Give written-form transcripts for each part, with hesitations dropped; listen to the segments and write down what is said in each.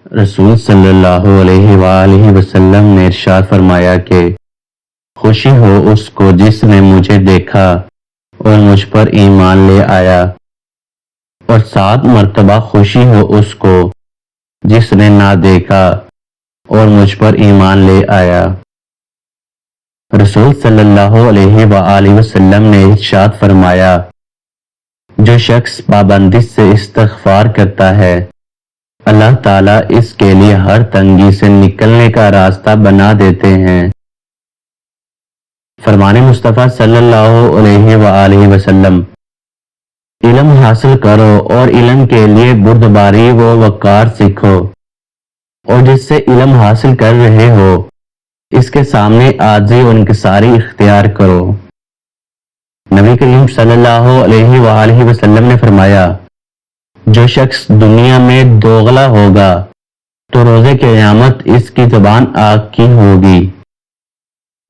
رسول صلی اللہ علیہ وآلہ وسلم نے ارشاد فرمایا کہ خوشی ہو اس کو جس نے مجھے دیکھا اور مجھ پر ایمان لے آیا، اور 7 مرتبہ خوشی ہو اس کو جس نے نہ دیکھا اور مجھ پر ایمان لے آیا۔ رسول صلی اللہ علیہ وآلہ وسلم نے ارشاد فرمایا، جو شخص پابندی سے استغفار کرتا ہے، اللہ تعالیٰ اس کے لیے ہر تنگی سے نکلنے کا راستہ بنا دیتے ہیں۔ فرمان مصطفیٰ صلی اللہ علیہ وآلہ وسلم، علم حاصل کرو اور علم کے لیے بردباری و وقار سیکھو، اور جس سے علم حاصل کر رہے ہو اس کے سامنے عاجزی و انکساری اختیار کرو۔ نبی کریم صلی اللہ علیہ وآلہ وسلم نے فرمایا، جو شخص دنیا میں دوغلا ہوگا تو روز قیامت اس کی زبان آگ کی ہوگی۔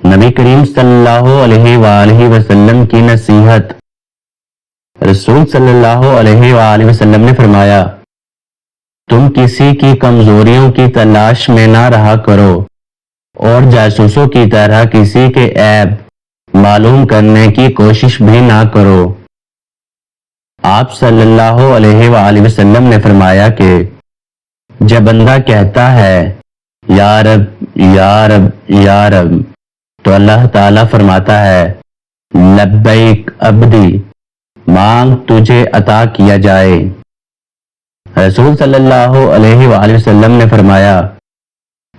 نبی کریم صلی اللہ علیہ وآلہ وسلم کی نصیحت۔ رسول صلی اللہ علیہ وآلہ وسلم نے فرمایا، تم کسی کی کمزوریوں کی تلاش میں نہ رہا کرو اور جاسوسوں کی طرح کسی کے عیب معلوم کرنے کی کوشش بھی نہ کرو۔ آپ صلی اللہ علیہ وآلہ وسلم نے فرمایا کہ جب بندہ کہتا ہے یا رب یا رب یا رب، تو اللہ تعالیٰ فرماتا ہے لبیک عبدی، مانگ تجھے عطا کیا جائے۔ رسول صلی اللہ علیہ وآلہ وسلم نے فرمایا،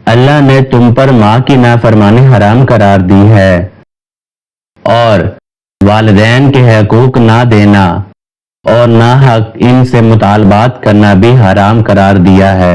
اللہ نے تم پر ماں کی نافرمانی حرام قرار دی ہے اور والدین کے حقوق نہ دینا اور ناحق ان سے مطالبات کرنا بھی حرام قرار دیا ہے۔